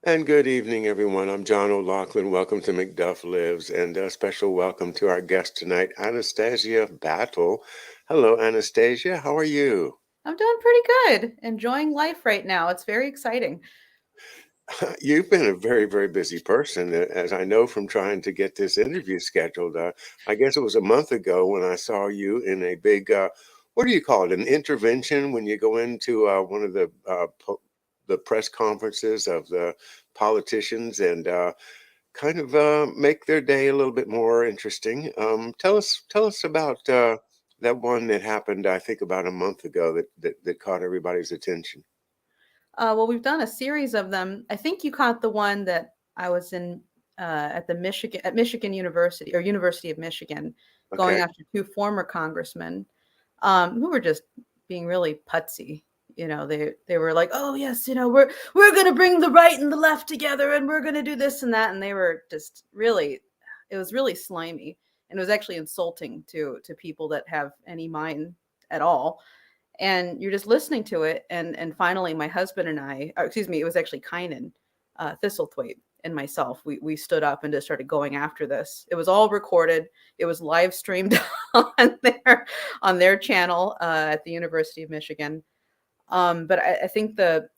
And good evening, everyone. I'm John O'Loughlin. Welcome to McDuff Lives, and a special welcome to our guest tonight, Anastasia Battle. Hello, Anastasia. How are you? I'm doing pretty good. Enjoying life right now. It's very exciting. You've been a very, very busy person, as I know from trying to get this interview scheduled. I guess it was a month ago when I saw you in a big, what do you call it, an intervention when you go into one of the press conferences of the politicians and kind of make their day a little bit more interesting. Tell us about that one that happened, I think, about a month ago that caught everybody's attention. Well, we've done a series of them. I think you caught the one that I was in at Michigan University or University of Michigan, going Okay. after two former congressmen who were just being really putsy. They were like, "Oh yes, we're gonna bring the right and the left together, and we're gonna do this and that," and they were just really, it was really slimy, and it was actually insulting to people that have any mind at all. And you're just listening to it, and finally my husband and I, or excuse me, it was actually Kynan, Thistlethwaite, and myself, we stood up and just started going after this. It was all recorded. It was live streamed on their channel at the University of Michigan. But I think the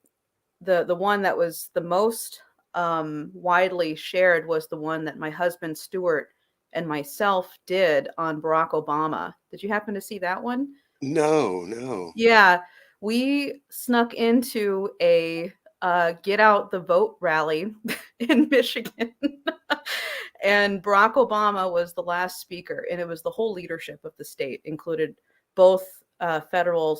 one that was the most widely shared was the one that my husband Stuart and myself did on Barack Obama. Did you happen to see that one? No, no. Yeah, we snuck into a get out the vote rally in Michigan. And Barack Obama was the last speaker, and it was the whole leadership of the state, included both federal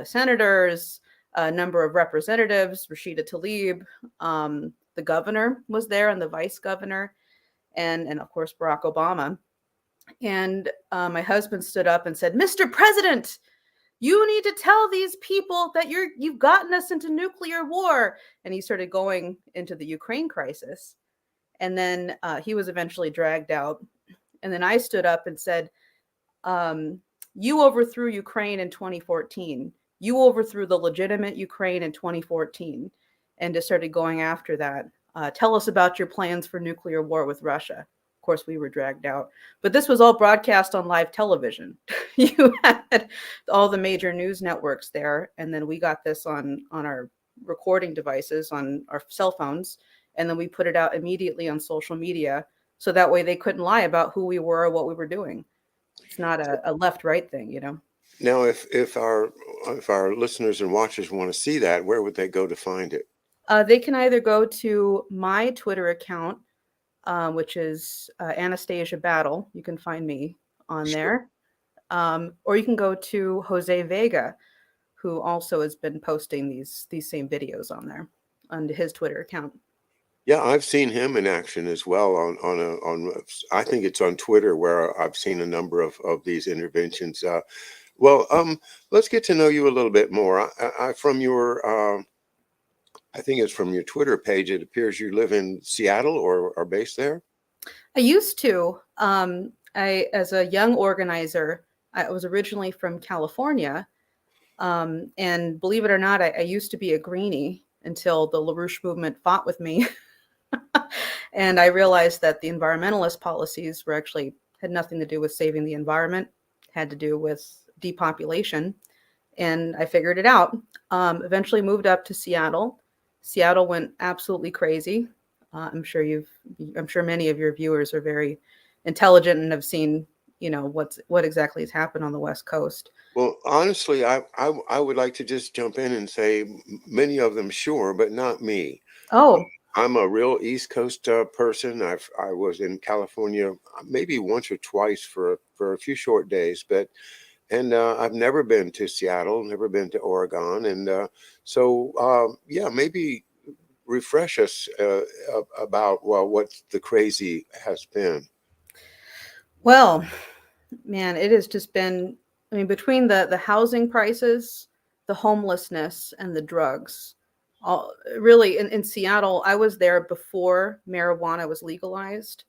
senators, a number of representatives, Rashida Tlaib, the governor was there, and the vice governor, and of course Barack Obama. And my husband stood up and said, "Mr. President, you need to tell these people that you've gotten us into nuclear war." And he started going into the Ukraine crisis. And then he was eventually dragged out. And then I stood up and said, um, "You overthrew Ukraine in 2014. You overthrew the legitimate Ukraine in 2014." And just started going after that. Tell us about your plans for nuclear war with Russia. Of course, we were dragged out. But this was all broadcast on live television. You had all the major news networks there. And then we got this on our recording devices, on our cell phones. And then we put it out immediately on social media. So that way they couldn't lie about who we were or what we were doing. It's not a left-right thing. Now, if our listeners and watchers want to see that, where would they go to find it? They can either go to my Twitter account, which is Anastasia Battle. You can find me on Sure. there. Or you can go to Jose Vega, who also has been posting these same videos on there, on his Twitter account. Yeah, I've seen him in action as well I think it's on Twitter where I've seen a number of these interventions. Well, let's get to know you a little bit more. From your I think it's from your Twitter page. It appears you live in Seattle or are based there. I used to. As a young organizer, I was originally from California. And believe it or not, I used to be a greenie until the Larouche Movement fought with me. And I realized that the environmentalist policies were actually had nothing to do with saving the environment, had to do with depopulation. And I figured it out. Eventually moved up to Seattle. Seattle went absolutely crazy. I'm sure many of your viewers are very intelligent and have seen, what exactly has happened on the West Coast. Well, honestly, I would like to just jump in and say many of them, sure, but not me. Oh, I'm a real East Coast person. I was in California maybe once or twice for a few short days, but and I've never been to Seattle, never been to Oregon, and yeah, maybe refresh us about well what the crazy has been. well, man, it has just been, I mean, between the housing prices, the homelessness, and the drugs, all really in Seattle, I was there before marijuana was legalized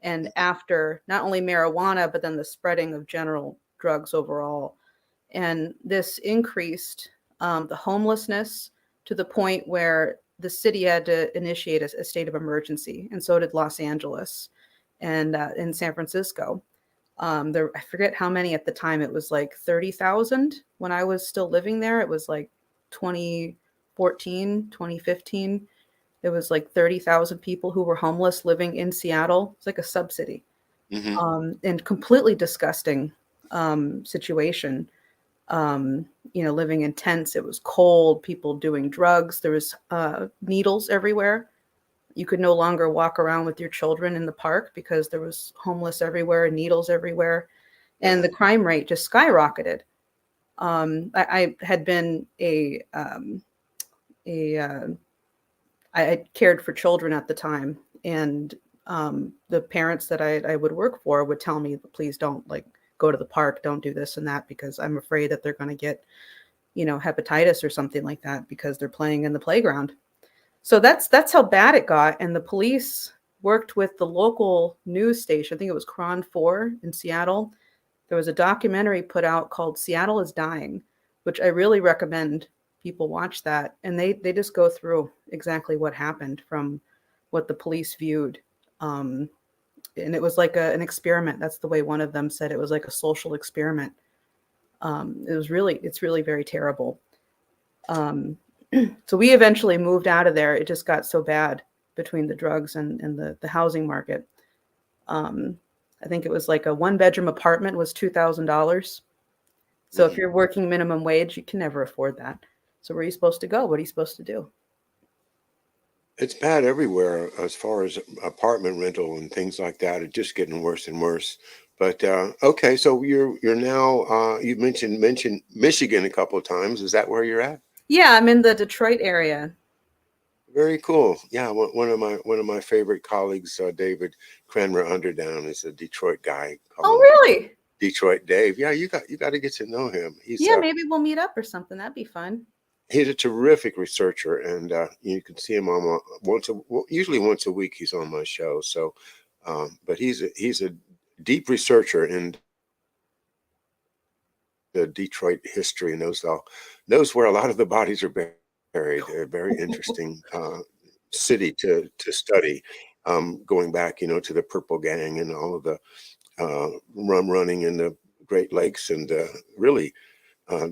and after not only marijuana, but then the spreading of general drugs overall. And this increased the homelessness to the point where the city had to initiate a state of emergency, and so did Los Angeles and in San Francisco. There, I forget how many at the time. It was like 30,000 when I was still living there. It was like 2014, 2015. There was like 30,000 people who were homeless living in Seattle. It's like a subsidy, Hmm. and completely disgusting situation. Living in tents. It was cold. People doing drugs. There was needles everywhere. You could no longer walk around with your children in the park because there was homeless everywhere and needles everywhere, and the crime rate just skyrocketed. I had been I had cared for children at the time, and the parents that I would work for would tell me, please don't like go to the park, don't do this and that, because I'm afraid that they're going to get, hepatitis or something like that because they're playing in the playground. So that's how bad it got. And the police worked with the local news station. I think it was Cron 4 in Seattle. There was a documentary put out called Seattle is Dying, which I really recommend people watch that. And they just go through exactly what happened from what the police viewed. And it was like an experiment. That's the way one of them said it was like a social experiment. It's really very terrible. So we eventually moved out of there. It just got so bad between the drugs and the housing market. I think it was like a 1-bedroom apartment was $2,000. So if you're working minimum wage, you can never afford that. So where are you supposed to go? What are you supposed to do? It's bad everywhere as far as apartment rental and things like that. It's just getting worse and worse. But okay, so you're now you mentioned Michigan a couple of times. Is that where you're at? Yeah, I'm in the Detroit area. Very cool. Yeah, one of my favorite colleagues, David Cranmer Underdown, is a Detroit guy. Call Oh, him really? Detroit Dave. Yeah, you got to get to know him. Yeah, maybe we'll meet up or something. That'd be fun. He's a terrific researcher, and you can see him on usually once a week. He's on my show. So, but he's a deep researcher in the Detroit history, and knows where a lot of the bodies are buried. A very interesting city to study, going back, to the Purple Gang and all of the rum running in the Great Lakes, and really uh,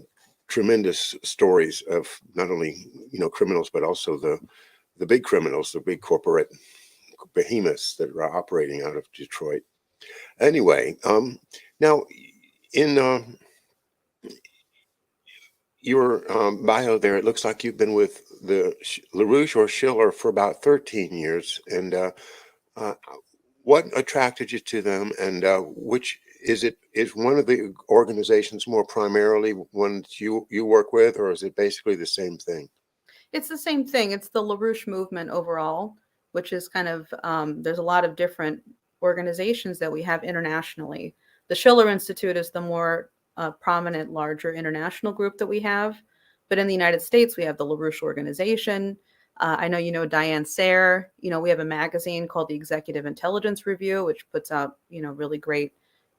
tremendous stories of not only criminals, but also the big criminals, the big corporate behemoths that are operating out of Detroit. Anyway, now in your bio there, it looks like you've been with the Larouche or Schiller for about 13 years. And uh, what attracted you to them, and which is one of the organizations more primarily ones you work with, or is it basically the same thing? It's the same thing. It's the Larouche Movement overall, which is kind of, there's a lot of different organizations that we have internationally. The Schiller Institute is the more prominent, larger international group that we have. But in the United States, we have the Larouche Organization. I know you know Diane Sayre. We have a magazine called the Executive Intelligence Review, which puts out, really great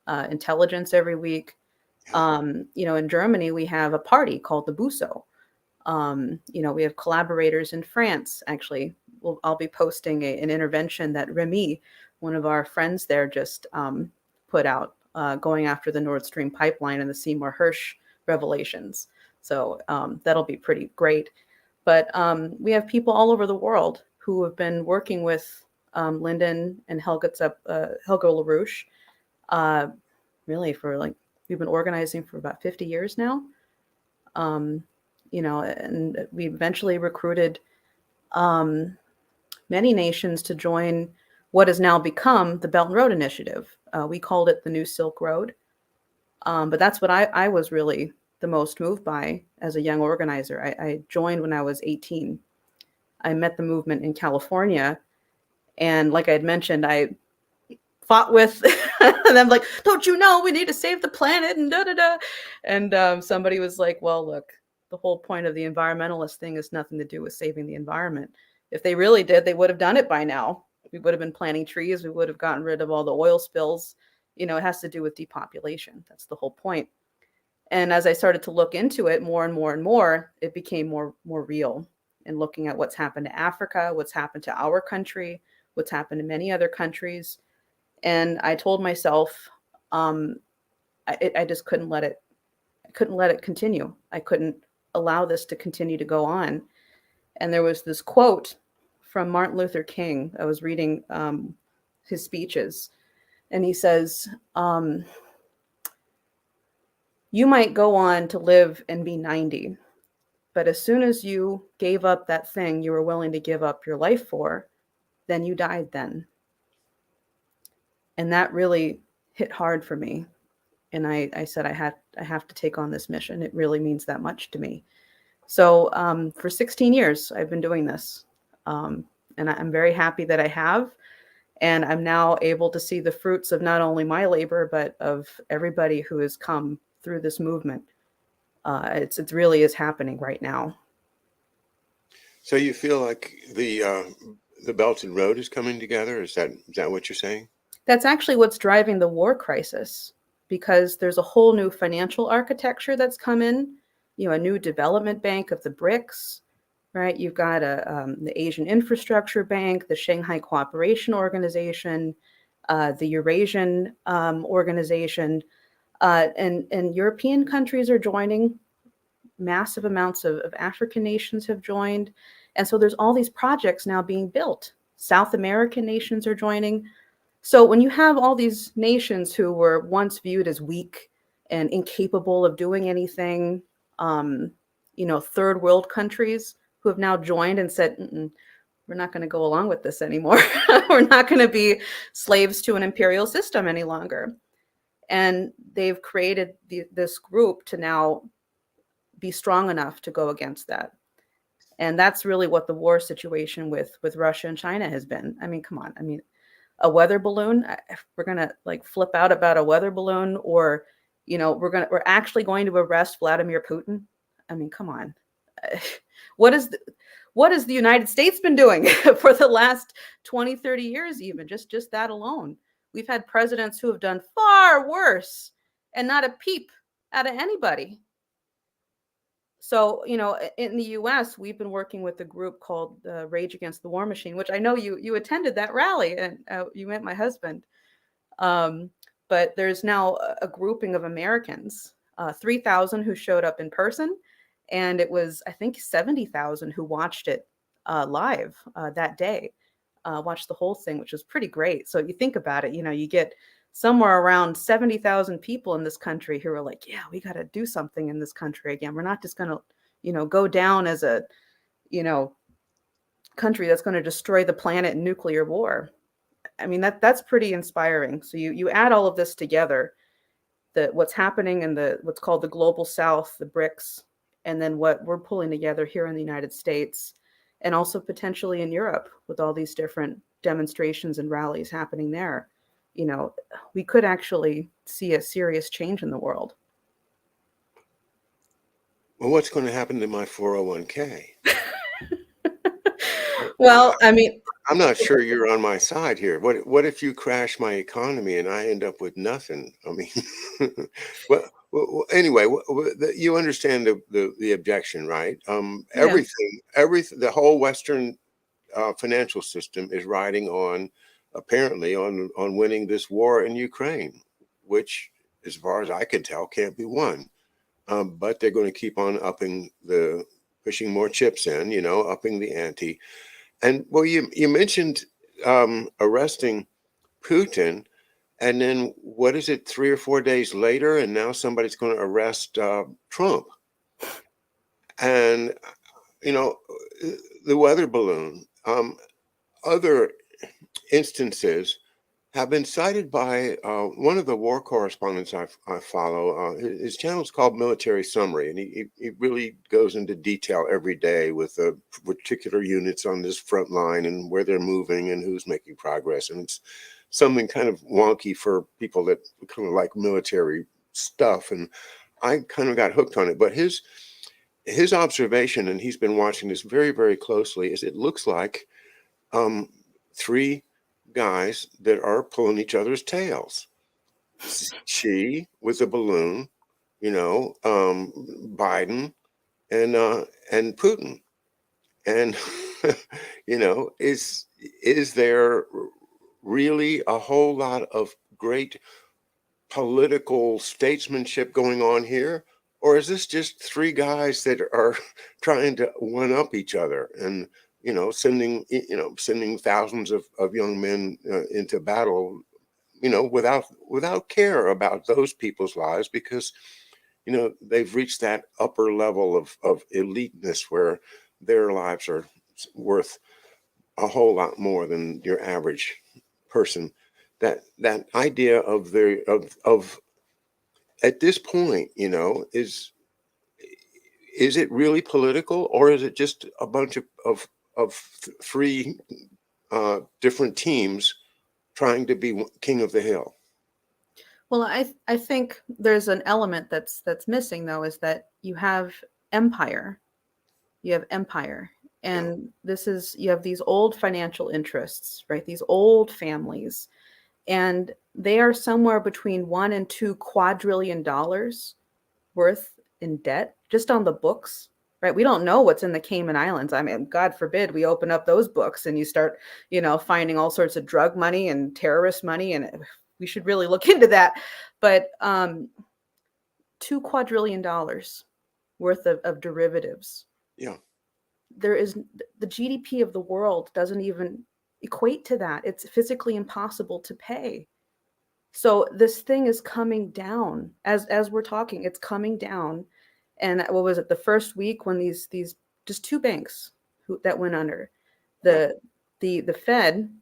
intelligence every week. In Germany, we have a party called the Buso. We have collaborators in France. Actually, I'll be posting an intervention that Remy, one of our friends there, just put out, going after the Nord Stream pipeline and the Seymour Hersh revelations. So that'll be pretty great. But we have people all over the world who have been working with Lyndon and Helga Larouche, really we've been organizing for about 50 years now. And we eventually recruited many nations to join what has now become the Belt and Road Initiative. We called it the New Silk Road. But that's what I was really the most moved by as a young organizer. I joined when I was 18. I met the movement in California. And like I had mentioned, I fought with them like, don't you know, we need to save the planet and da-da-da. And somebody was like, well, look, the whole point of the environmentalist thing is nothing to do with saving the environment. If they really did, they would have done it by now. We would have been planting trees. We would have gotten rid of all the oil spills. It has to do with depopulation. That's the whole point. And as I started to look into it more and more and more, it became more real. and looking at what's happened to Africa, what's happened to our country, what's happened to many other countries. And I told myself, I just couldn't let it, continue. I couldn't allow this to continue to go on. And there was this quote from Martin Luther King. I was reading his speeches, and he says, you might go on to live and be 90, but as soon as you gave up that thing you were willing to give up your life for, then you died then. And that really hit hard for me. And I said, I have to take on this mission. It really means that much to me. So for 16 years, I've been doing this. And I'm very happy that I have. And I'm now able to see the fruits of not only my labor, but of everybody who has come through this movement. It really is happening right now. So you feel like the Belt and Road is coming together? Is that what you're saying? That's actually what's driving the war crisis, because there's a whole new financial architecture that's come in, a new development bank of the BRICS, right? You've got the Asian Infrastructure Bank, the Shanghai Cooperation Organization, the Eurasian Organization, and European countries are joining. Massive amounts of African nations have joined. And so there's all these projects now being built. South American nations are joining. So when you have all these nations who were once viewed as weak and incapable of doing anything, third world countries who have now joined and said, we're not going to go along with this anymore. We're not going to be slaves to an imperial system any longer. And they've created this group to now be strong enough to go against that. And that's really what the war situation with Russia and China has been. I mean, come on. I mean, a weather balloon, if we're going to flip out about a weather balloon, or, we're actually going to arrest Vladimir Putin. I mean, come on. What is the United States been doing for the last 20, 30 years, even just that alone? We've had presidents who have done far worse and not a peep out of anybody. So, in the US, we've been working with a group called Rage Against the War Machine, which I know you attended that rally, and you met my husband. But there's now a grouping of Americans, 3,000 who showed up in person. And it was, I think, 70,000 who watched it live that day, watched the whole thing, which was pretty great. So you think about it, you get somewhere around 70,000 people in this country who are like, yeah, we got to do something in this country again. We're not just going to, go down as a, country that's going to destroy the planet in nuclear war. I mean, that's pretty inspiring. So you add all of this together, what's happening in what's called the Global South, the BRICS, and then what we're pulling together here in the United States, and also potentially in Europe with all these different demonstrations and rallies happening there. We could actually see a serious change in the world. Well, what's going to happen to my 401k? Well, I mean, I'm not sure you're on my side here. What if you crash my economy and I end up with nothing? I mean, well, anyway, you understand the objection, right? Yeah. Everything, the whole Western financial system is riding apparently on winning this war in Ukraine, which, as far as I can tell, can't be won. But they're going to keep on pushing more chips in, upping the ante. And well, you mentioned arresting Putin, and then what is it, 3 or 4 days later, and now somebody's going to arrest Trump. And the weather balloon. Other instances have been cited by one of the war correspondents I follow. His channel is called Military Summary, and he really goes into detail every day with the particular units on this front line and where they're moving and who's making progress. And it's something kind of wonky for people that kind of like military stuff. And I kind of got hooked on it. But his observation, and he's been watching this very, very closely, is it looks like 3 guys that are pulling each other's tails. Xi with a balloon, Biden and Putin. And is there really a whole lot of great political statesmanship going on here? Or is this just three guys that are trying to one up each other and, sending thousands of young men into battle, without care about those people's lives, because, they've reached that upper level of eliteness where their lives are worth a whole lot more than your average person. That idea of at this point, is it really political, or is it just a bunch of three different teams trying to be king of the hill? Well, I think there's an element that's missing, though, is that you have empire. You have empire. Yeah, And you have these old financial interests, right? These old families, and they are somewhere between $1 and $2 quadrillion worth in debt just on the books, right? We don't know what's in the Cayman Islands. I mean, God forbid we open up those books and you start, finding all sorts of drug money and terrorist money, and we should really look into that. But $2 quadrillion worth of derivatives. yeah, There is the GDP of the world doesn't even equate to that. It's physically impossible to pay. So this thing is coming down as we're talking. It's coming down. And what was it? The first week when these just two banks that went under, yeah, the Fed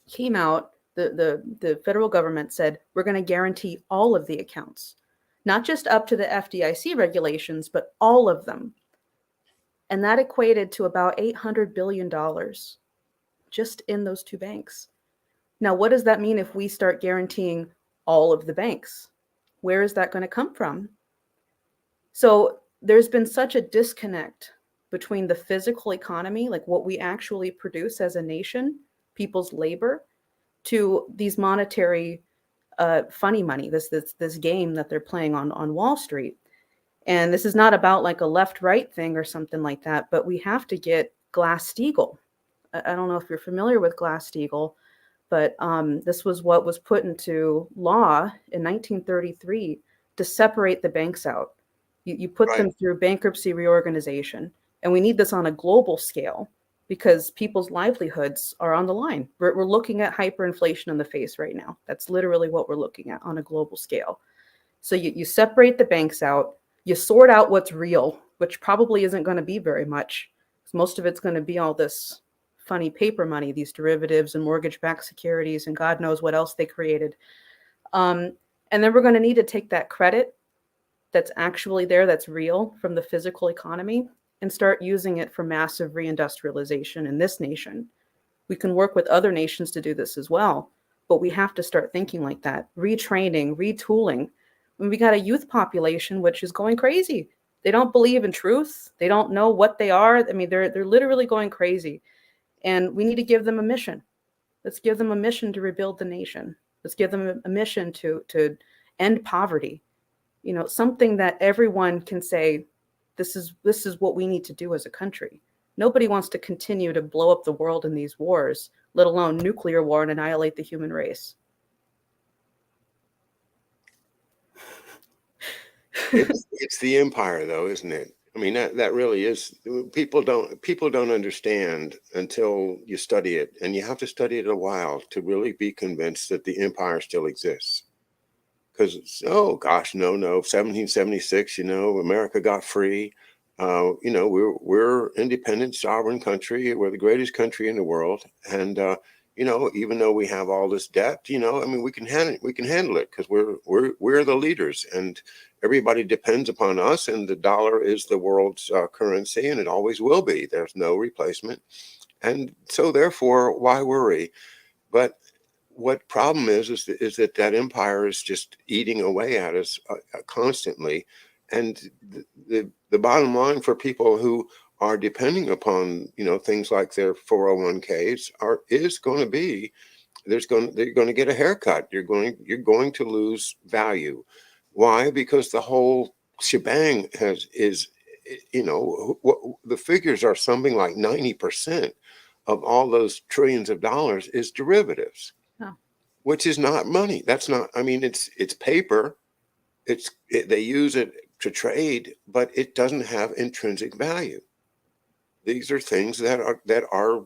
came out. The federal government said, we're going to guarantee all of the accounts, not just up to the FDIC regulations, but all of them. And that equated to about $800 billion just in those two banks. Now, what does that mean if we start guaranteeing all of the banks? Where is that going to come from? So there's been such a disconnect between the physical economy, like what we actually produce as a nation, people's labor, to these monetary funny money, this game that they're playing on Wall Street. And this is not about like a left-right thing or something like that, but we have to get GlassSteagall. I don't know if you're familiar with GlassSteagall, but this was what was put into law in 1933 to separate the banks out. You put right. them through bankruptcy reorganization. And we need this on a global scale because people's livelihoods are on the line. We're looking at hyperinflation in the face right now. That's literally what we're looking at on a global scale. So you separate the banks out, you sort out what's real, which probably isn't going to be very much. Most of it's going to be all this funny paper money, these derivatives and mortgage-backed securities, and God knows what else they created. And then we're going to need to take that credit that's actually there, that's real from the physical economy, and start using it for massive reindustrialization in this nation. We can work with other nations to do this as well, but we have to start thinking like that, retraining, retooling. When we got a youth population which is going crazy. They don't believe in truth. They don't know what they are. I mean, they're literally going crazy. And we need to give them a mission. Let's give them a mission to rebuild the nation. Let's give them a mission to end poverty. Something that everyone can say, this is what we need to do as a country. Nobody wants to continue to blow up the world in these wars, let alone nuclear war, and annihilate the human race. It's the empire, though, isn't it? I mean, that really is. People don't understand until you study it, and you have to study it a while to really be convinced that the empire still exists. Because, oh gosh, no, 1776, America got free. We're independent, sovereign country. We're the greatest country in the world, and even though we have all this debt, I mean, we can handle it because we're the leaders, and everybody depends upon us, and the dollar is the world's currency, and it always will be. There's no replacement, and so therefore, why worry? But what problem is that empire is just eating away at us constantly, and the bottom line for people who are depending upon things like their 401ks is going to be they're going to get a haircut. You're going to lose value. Why? Because the whole shebang is the figures are something like 90% of all those trillions of dollars is derivatives, Oh. which is not money. That's not, I mean, it's paper. They use it to trade, but it doesn't have intrinsic value. These are things that are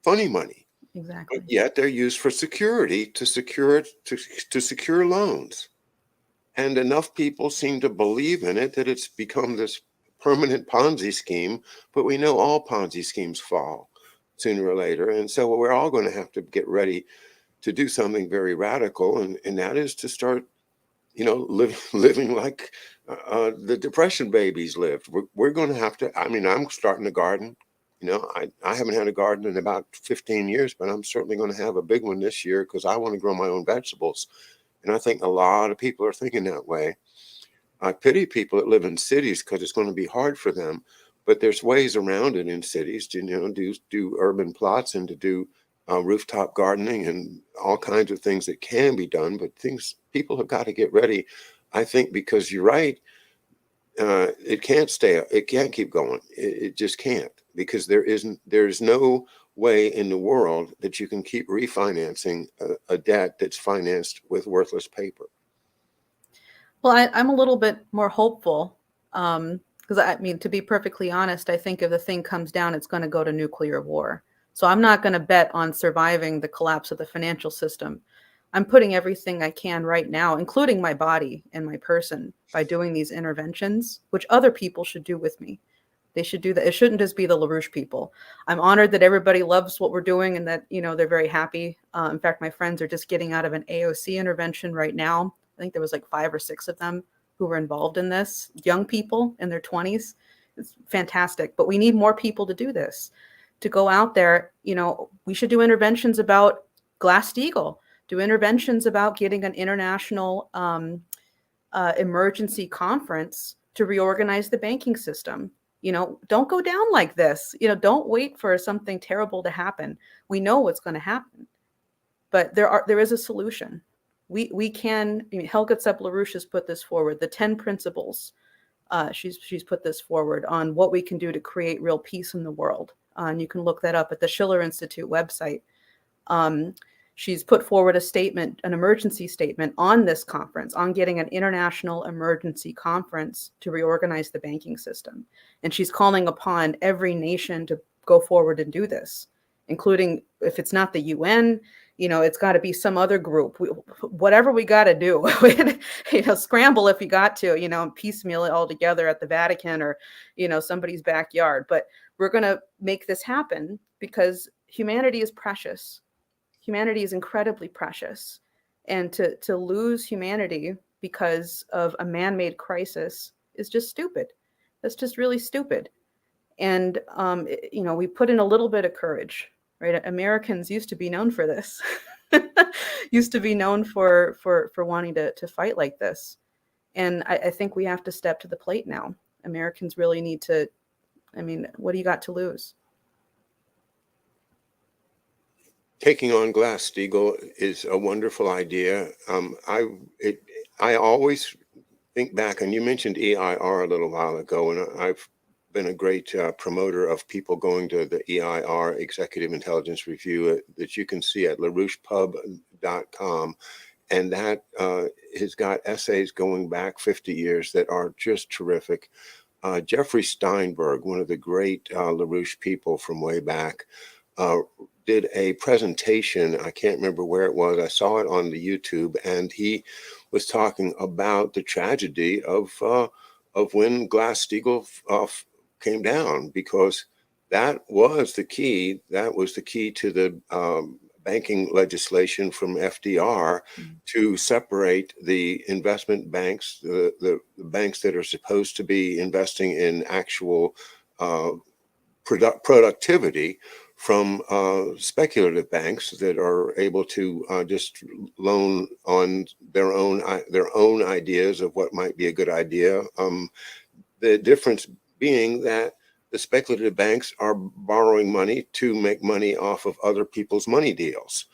funny money. Exactly. But yet they're used for security to secure loans. And enough people seem to believe in it that it's become this permanent Ponzi scheme. But we know all Ponzi schemes fall sooner or later. And so we're all going to have to get ready to do something very radical. And that is to start, living like the Depression babies lived. We're going to have to, I mean, I'm starting a garden. I haven't had a garden in about 15 years, but I'm certainly going to have a big one this year because I want to grow my own vegetables. And I think a lot of people are thinking that way. I pity people that live in cities because it's going to be hard for them. But there's ways around it in cities to, do urban plots and to do rooftop gardening and all kinds of things that can be done. But people have got to get ready, I think, because you're right. It can't keep going. It just can't, because there's no way in the world that you can keep refinancing a debt that's financed with worthless paper. Well, I'm a little bit more hopeful, because I mean, to be perfectly honest, I think if the thing comes down, it's going to go to nuclear war. So I'm not going to bet on surviving the collapse of the financial system. I'm putting everything I can right now, including my body and my person, by doing these interventions, which other people should do with me. They should do that. It shouldn't just be the Larouche people. I'm honored that everybody loves what we're doing and that, they're very happy. In fact, my friends are just getting out of an AOC intervention right now. I think there was like 5 or 6 of them who were involved in this, young people in their 20s. It's fantastic. But we need more people to do this, to go out there. We should do interventions about GlassSteagall, do interventions about getting an international emergency conference to reorganize the banking system. Don't go down like this. Don't wait for something terrible to happen. We know what's going to happen, but there is a solution. We can. Helga Tsepp-LaRouche has put this forward. The 10 principles. She's put this forward on what we can do to create real peace in the world. And you can look that up at the Schiller Institute website. She's put forward a statement, an emergency statement on this conference, on getting an international emergency conference to reorganize the banking system. And she's calling upon every nation to go forward and do this, including, if it's not the UN, it's got to be some other group. Whatever we got to do, scramble if you got to, piecemeal it all together at the Vatican or, somebody's backyard. But we're going to make this happen because humanity is precious. Humanity is incredibly precious. And to lose humanity because of a man-made crisis is just stupid. That's just really stupid. And, we put in a little bit of courage, right? Americans used to be known for this, used to be known for wanting to fight like this. And I think we have to step to the plate now. Americans really need to, what do you got to lose? Taking on GlassSteagall is a wonderful idea. I always think back, and you mentioned EIR a little while ago, and I've been a great promoter of people going to the EIR Executive Intelligence Review that you can see at larouchepub.com. And that has got essays going back 50 years that are just terrific. Jeffrey Steinberg, one of the great LaRouche people from way back, did a presentation. I can't remember where it was. I saw it on the YouTube, and he was talking about the tragedy of when GlassSteagall came down, because that was the key. That was the key to the banking legislation from FDR to separate the investment banks, the banks that are supposed to be investing in actual productivity, from speculative banks that are able to just loan on their own ideas of what might be a good idea. The difference being that the speculative banks are borrowing money to make money off of other people's money deals,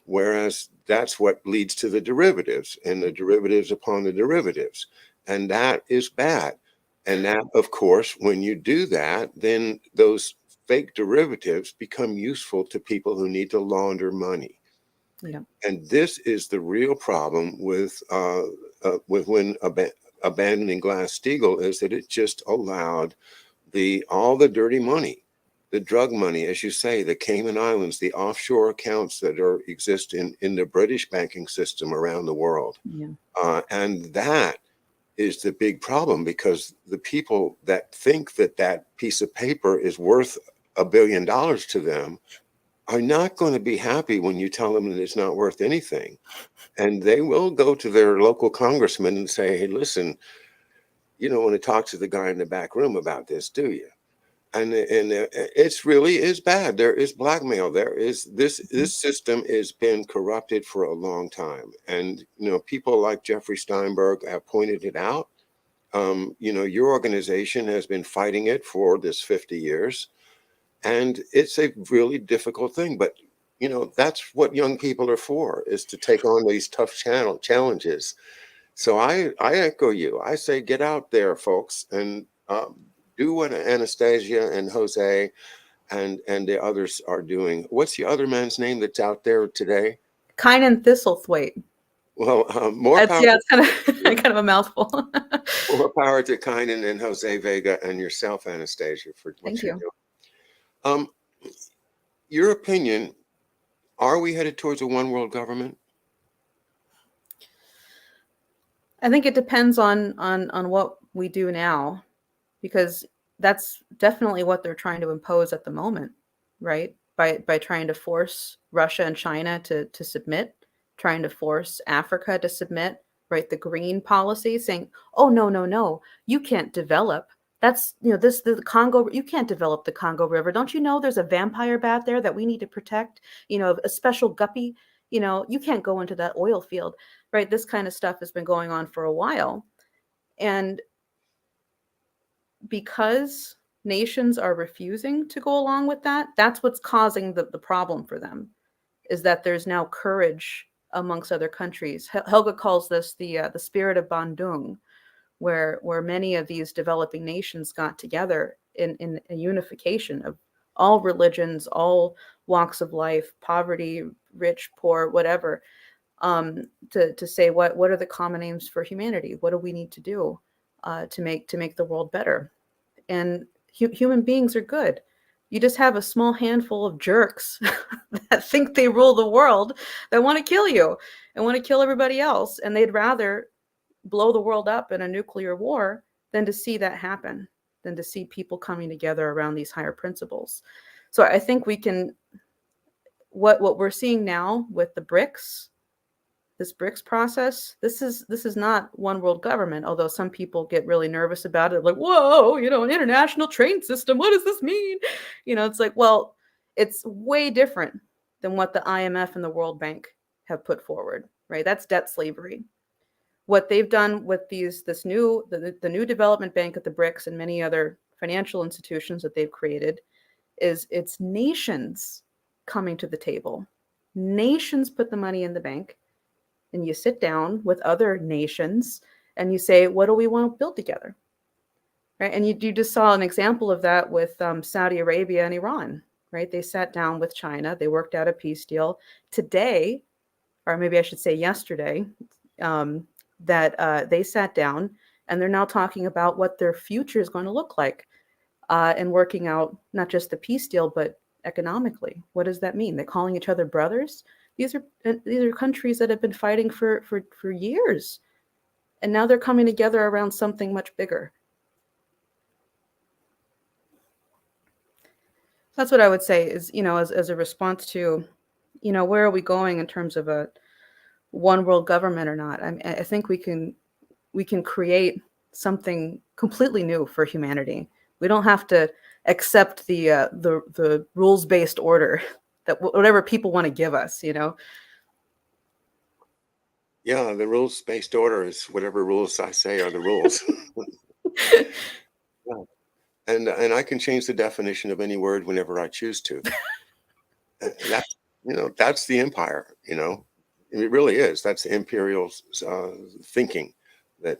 whereas that's what leads to the derivatives and the derivatives upon the derivatives, and that is bad. And that, of course, when you do that, then those fake derivatives become useful to people who need to launder money. Yeah. And this is the real problem with when abandoning Glass-Steagall, is that it just allowed all the dirty money, the drug money, as you say, the Cayman Islands, the offshore accounts that exist in the British banking system around the world. Yeah. And that is the big problem, because the people that think that that piece of paper is worth $1 billion to them are not going to be happy when you tell them that it's not worth anything. And they will go to their local congressman and say, hey, listen, you don't want to talk to the guy in the back room about this, do you? And it's really is bad. There is blackmail. There is this system has been corrupted for a long time. And, people like Jeffrey Steinberg have pointed it out. Your organization has been fighting it for this 50 years. And it's a really difficult thing. But, that's what young people are for, is to take on these tough challenges. So I echo you. I say, get out there, folks, and do what Anastasia and Jose and the others are doing. What's the other man's name that's out there today? Kynan Thistlethwaite. Well, more power. Yeah, it's kind of a mouthful. More power to Kynan and Jose Vega and yourself, Anastasia, for what Thank you're you. doing. Your opinion, are we headed towards a one world government? I think it depends on what we do now, because that's definitely what they're trying to impose at the moment, right? By trying to force Russia and China to submit, trying to force Africa to submit, right? The green policy saying, oh, no, you can't develop. That's, the Congo, you can't develop the Congo River. Don't you know there's a vampire bat there that we need to protect, a special guppy, you can't go into that oil field, right? This kind of stuff has been going on for a while. And because nations are refusing to go along with that, that's what's causing the problem for them, is that there's now courage amongst other countries. Helga calls this the spirit of Bandung, where many of these developing nations got together in a unification of all religions, all walks of life, poverty, rich, poor, whatever, to say what are the common aims for humanity? What do we need to do to make the world better? And human beings are good. You just have a small handful of jerks that think they rule the world, that want to kill you and want to kill everybody else. And they'd rather blow the world up in a nuclear war than to see that happen, than to see people coming together around these higher principles. So I think we can, what we're seeing now with the BRICS, this BRICS process, this is not one world government, although some people get really nervous about it, like, whoa, an international trade system, what does this mean? It's like, well, it's way different than what the IMF and the World Bank have put forward, right? That's debt slavery. What they've done with the new development bank at the BRICS and many other financial institutions that they've created is it's nations coming to the table. Nations put the money in the bank, and you sit down with other nations and you say, what do we want to build together? Right? And you just saw an example of that with Saudi Arabia and Iran, right? They sat down with China, they worked out a peace deal. Today, or maybe I should say yesterday, that they sat down and they're now talking about what their future is going to look like, and working out not just the peace deal, but economically. What does that mean? They're calling each other brothers. These are countries that have been fighting for years, and now they're coming together around something much bigger. That's what I would say is, as a response to, where are we going in terms of a one world government or not? I think we can create something completely new for humanity. We don't have to accept the rules-based order that whatever people want to give us, Yeah, the rules-based order is whatever rules I say are the rules. Yeah. And I can change the definition of any word whenever I choose to. That's the empire. It really is. That's the imperial thinking that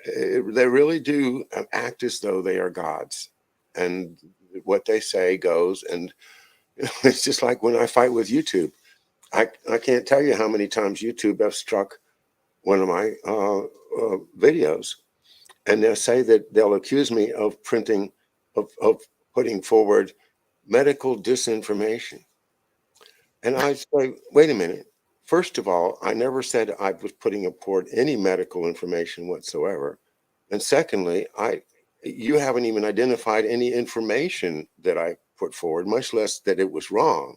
they really do act as though they are gods, and what they say goes. And it's just like when I fight with YouTube. I can't tell you how many times YouTube have struck one of my videos, and they'll say that they'll accuse me of putting forward medical disinformation. And I say, wait a minute. First of all, I never said I was putting forward any medical information whatsoever. And secondly, you haven't even identified any information that I put forward, much less that it was wrong.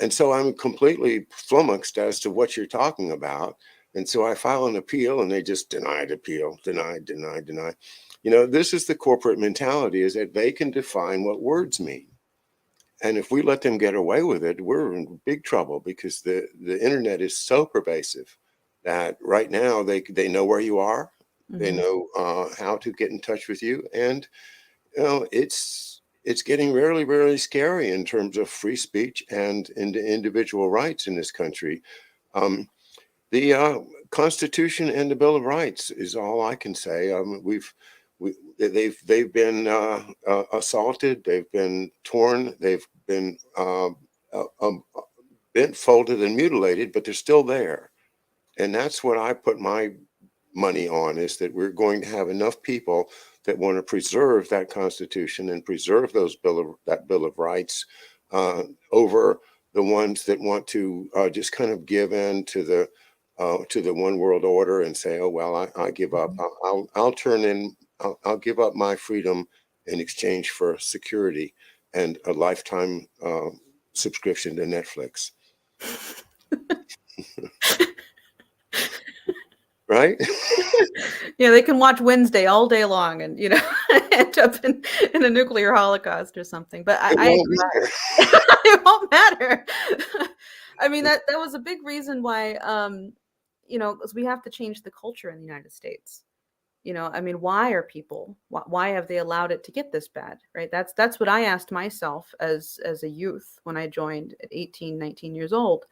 And so I'm completely flummoxed as to what you're talking about. And so I file an appeal, and they just denied appeal, denied, denied, denied. This is the corporate mentality, is that they can define what words mean. And if we let them get away with it, we're in big trouble, because the internet is so pervasive that right now they know where you are. They know how to get in touch with you. And, it's getting really, really scary in terms of free speech and individual rights in this country. The Constitution and the Bill of Rights is all I can say. They've been assaulted, they've been torn, they've been bent, folded, and mutilated, but they're still there. And that's what I put my money on, is that we're going to have enough people that want to preserve that Constitution and preserve that Bill of Rights over the ones that want to just kind of give in to the one world order and say, oh well, I give up. I'll give up my freedom in exchange for security and a lifetime subscription to Netflix. Right? Yeah, they can watch Wednesday all day long and, end up in a nuclear holocaust or something. But I agree. It won't matter. I mean, that was a big reason why, because we have to change the culture in the United States. I mean, why have they allowed it to get this bad, right? That's what I asked myself as a youth when I joined at 18, 19 years old.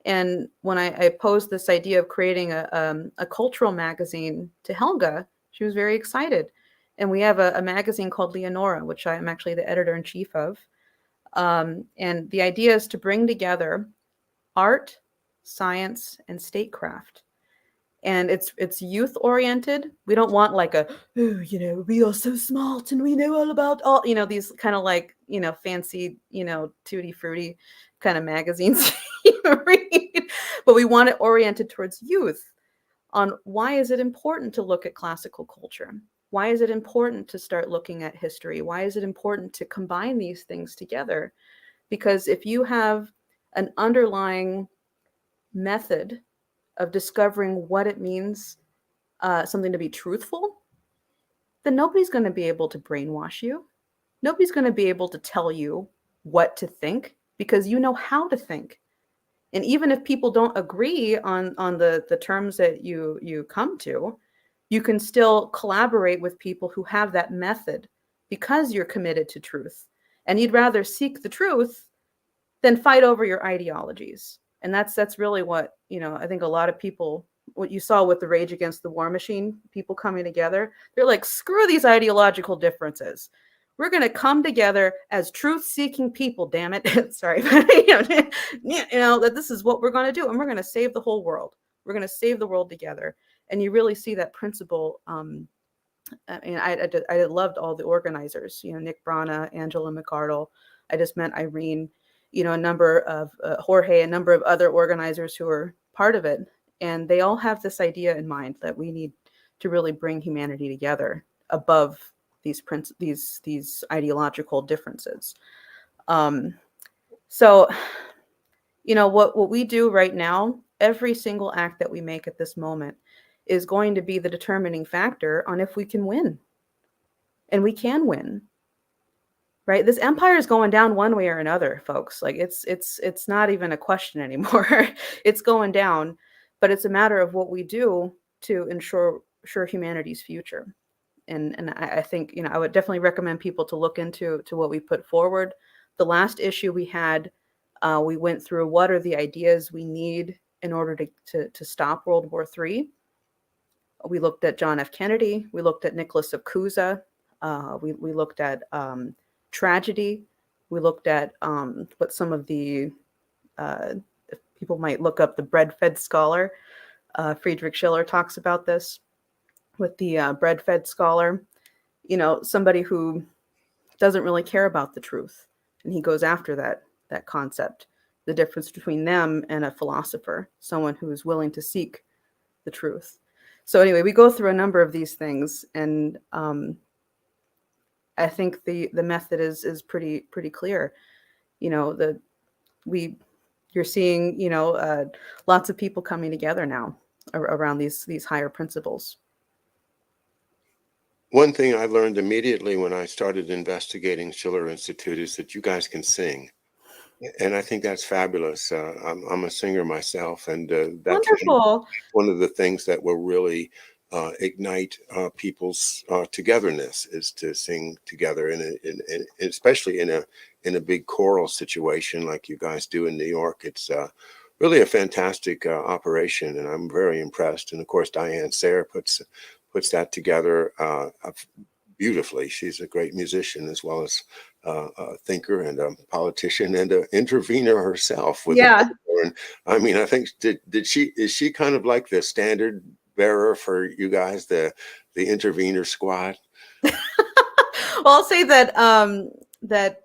And when I posed this idea of creating a cultural magazine to Helga, she was very excited. And we have a magazine called Leonore, which I am actually the editor-in-chief of. And the idea is to bring together art, science, and statecraft. And it's youth oriented. We don't want like we are so smart and we know all about all, these kind of like, fancy, tutti frutti kind of magazines you read. But we want it oriented towards youth on why is it important to look at classical culture? Why is it important to start looking at history? Why is it important to combine these things together? Because if you have an underlying method of discovering what it means, something to be truthful, then nobody's going to be able to brainwash you. Nobody's going to be able to tell you what to think, because you know how to think. And even if people don't agree on the terms that you come to, you can still collaborate with people who have that method, because you're committed to truth. And you'd rather seek the truth than fight over your ideologies. And that's really what, I think a lot of people, what you saw with the Rage Against the War Machine, people coming together, they're like, screw these ideological differences. We're going to come together as truth-seeking people, damn it. Sorry. That this is what we're going to do. And we're going to save the whole world. We're going to save the world together. And you really see that principle. And I loved all the organizers, Nick Brana, Angela McArdle. I just met Irene, a number of Jorge, a number of other organizers who are part of it. And they all have this idea in mind that we need to really bring humanity together above these ideological differences. So, what we do right now, every single act that we make at this moment is going to be the determining factor on if we can win. And we can win. Right? This empire is going down one way or another, folks. Like it's not even a question anymore. It's going down, but it's a matter of what we do to ensure humanity's future. And I think, I would definitely recommend people to look into what we put forward. The last issue we had, we went through what are the ideas we need in order to stop World War III. We looked at John F. Kennedy. We looked at Nicholas of Cusa. We looked at tragedy. We looked at what some of the people might look up, the bread-fed scholar. Friedrich Schiller talks about this with the bread-fed scholar. You know, somebody who doesn't really care about the truth, and he goes after that concept. The difference between them and a philosopher, someone who is willing to seek the truth. So anyway, we go through a number of these things, and I think the method is pretty clear. You know, you're seeing, you know, lots of people coming together now around these higher principles. One thing I learned immediately when I started investigating Schiller Institute is that you guys can sing. And I think that's fabulous. I'm a singer myself, and that's Wonderful. one of the things that will really ignite people's togetherness, is to sing together, especially in a big choral situation like you guys do in New York. It's really a fantastic operation, and I'm very impressed. And of course, Diane Sayre puts that together beautifully. She's a great musician as well as a thinker and a politician and an intervener herself. With Yeah. I mean, I think is she kind of like the standard bearer for you guys, the intervener squad? Well, I'll say that that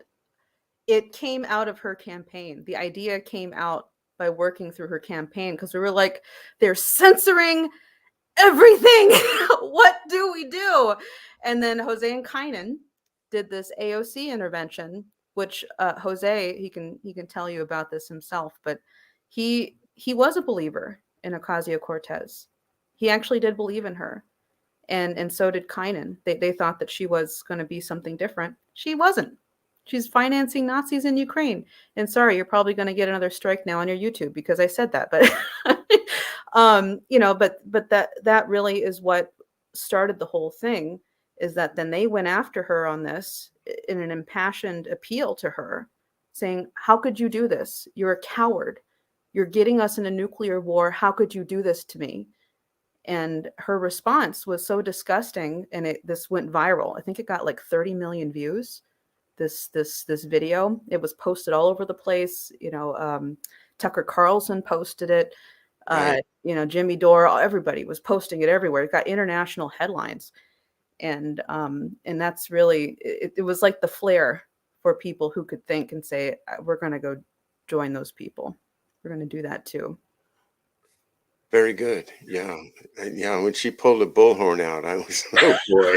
it came out of her campaign. The idea came out by working through her campaign, because we were like, they're censoring everything. What do we do? And then Jose and Kynan did this AOC intervention, which Jose, he can tell you about this himself, but he was a believer in Ocasio-Cortez. He actually did believe in her, and so did Kynan. They thought that she was going to be something different. She wasn't. She's financing Nazis in Ukraine. And sorry, you're probably going to get another strike now on your YouTube because I said that, but you know, but that really is what started the whole thing, is that then they went after her on this in an impassioned appeal to her, saying, how could you do this? You're a coward. You're getting us in a nuclear war. How could you do this to me? And her response was so disgusting, and this went viral. I think it got like 30 million views. This video, it was posted all over the place. You know, Tucker Carlson posted it. Right. You know, Jimmy Dore, everybody was posting it everywhere. It got international headlines, and that's really it was like the flare for people who could think and say, we're going to go join those people. We're going to do that too. Very good. Yeah. Yeah. When she pulled the bullhorn out, I was, oh boy.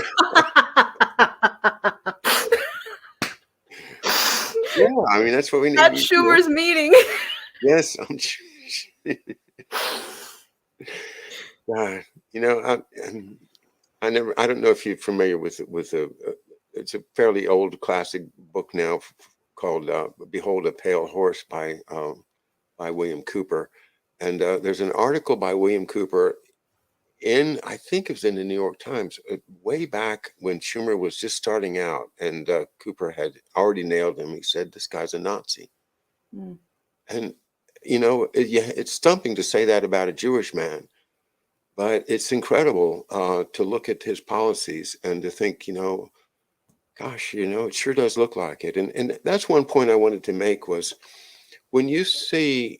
Yeah. I mean, that's what we need. At Schumer's meeting. Yes. You know, I don't know if you're familiar with it's a fairly old classic book now called Behold a Pale Horse by William Cooper. And there's an article by William Cooper I think it was in the New York Times, way back when Schumer was just starting out, and Cooper had already nailed him. He said, this guy's a Nazi. Mm. And, you know, it's stumping to say that about a Jewish man, but it's incredible to look at his policies and to think, you know, gosh, you know, it sure does look like it. And that's one point I wanted to make was when you see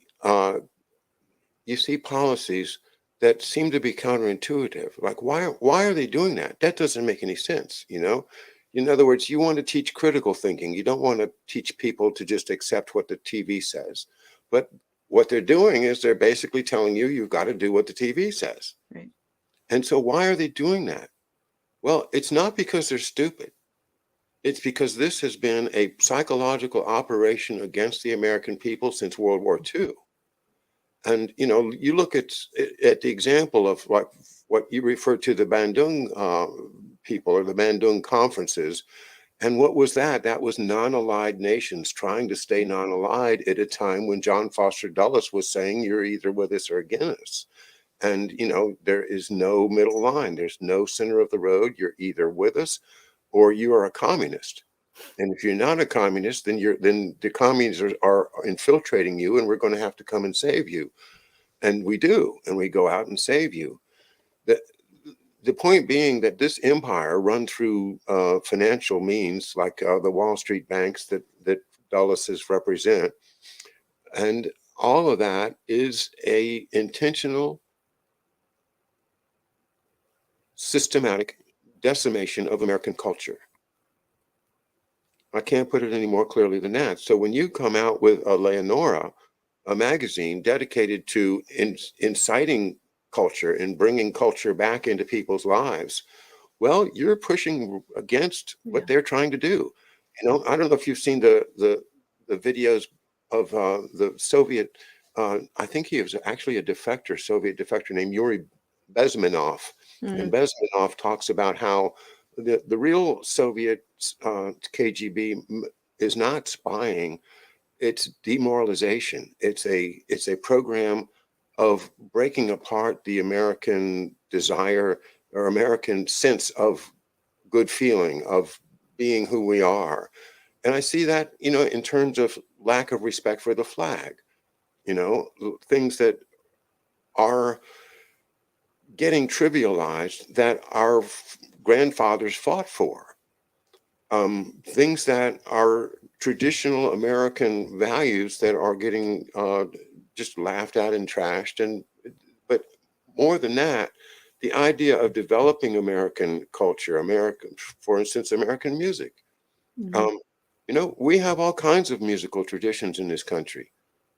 policies that seem to be counterintuitive. Like, why are they doing that? That doesn't make any sense, you know? In other words, you want to teach critical thinking. You don't want to teach people to just accept what the TV says. But what they're doing is they're basically telling you, you've got to do what the TV says. Right. And so why are they doing that? Well, it's not because they're stupid. It's because this has been a psychological operation against the American people since World War II. And, you know, you look at the example of what you refer to the Bandung people, or the Bandung conferences. And what was that? That was non-allied nations trying to stay non-allied at a time when John Foster Dulles was saying, you're either with us or against us. And, you know, there is no middle line. There's no center of the road. You're either with us or you are a communist. And if you're not a communist, then the communists are infiltrating you, and we're going to have to come and save you. And we do, and we go out and save you. the point being that this empire run through financial means like the Wall Street banks that Dulles represent, and all of that is a intentional, systematic decimation of American culture. I can't put it any more clearly than that. So when you come out with a Leonore, a magazine dedicated to inciting culture and bringing culture back into people's lives, well, you're pushing against Yeah. what they're trying to do. You know, I don't know if you've seen the videos of the Soviet. I think he was actually a defector, Soviet defector named Yuri Bezmenov, and Bezmenov talks about how the real Soviet KGB is not spying; it's demoralization. It's a program of breaking apart the American desire or American sense of good feeling, of being who we are. And I see that, you know, in terms of lack of respect for the flag, you know, things that are getting trivialized that our grandfathers fought for, things that are traditional American values that are getting just laughed at and trashed. And but more than that, the idea of developing American culture, American, for instance, American music. Um, you know, we have all kinds of musical traditions in this country,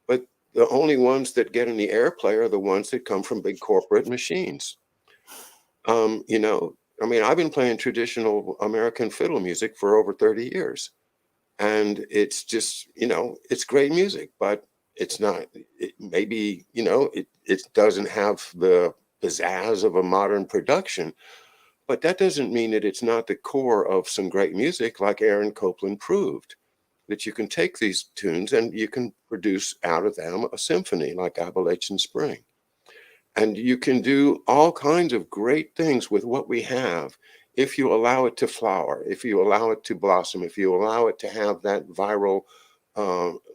but the only ones that get any airplay are the ones that come from big corporate machines. You know, I mean, I've been playing traditional American fiddle music for over 30 years, and it's just, you know, it's great music, but it's not, it maybe, you know, it doesn't have the pizzazz of a modern production, but that doesn't mean that it's not the core of some great music, like Aaron Copland proved, that you can take these tunes and you can produce out of them a symphony like Appalachian Spring. And you can do all kinds of great things with what we have if you allow it to flower, if you allow it to blossom, if you allow it to have that viral,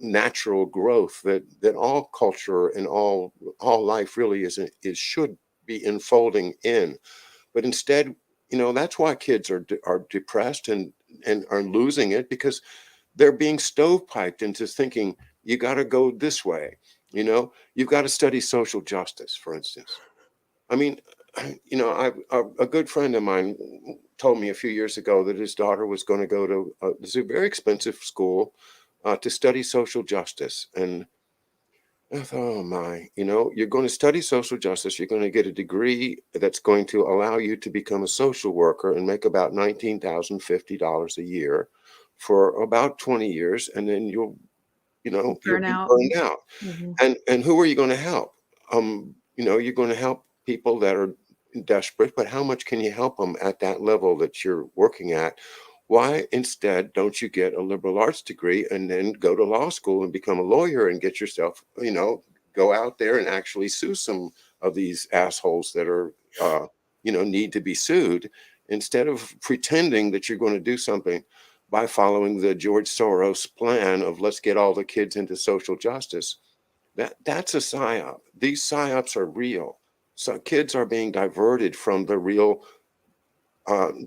natural growth that all culture and all life really is should be enfolding in. But instead, you know, that's why kids are depressed and are losing it, because they're being stovepiped into thinking you got to go this way. You know, you've got to study social justice, for instance. I mean, you know, a good friend of mine told me a few years ago that his daughter was going to go to this is a very expensive school to study social justice. And I thought, oh my, you know, you're going to study social justice. You're going to get a degree that's going to allow you to become a social worker and make about $19,050 a year for about 20 years. And then you'll be Burnout. burned out. Mhm. And who are you going to help? You know, you're going to help people that are desperate, but how much can you help them at that level that you're working at? Why instead don't you get a liberal arts degree and then go to law school and become a lawyer and get yourself, you know, go out there and actually sue some of these assholes that are, you know, need to be sued, instead of pretending that you're going to do something by following the George Soros plan of let's get all the kids into social justice. That's a psyop. These psyops are real. So kids are being diverted from the real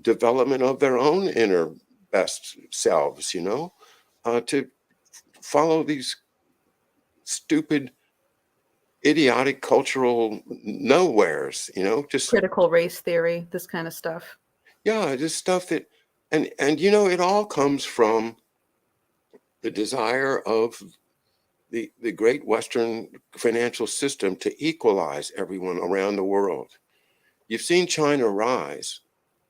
development of their own inner best selves, you know, to follow these stupid, idiotic cultural nowheres, you know, just, Critical race theory, this kind of stuff. yeah, just stuff that, and, you know, it all comes from the desire of the great Western financial system to equalize everyone around the world. You've seen China rise.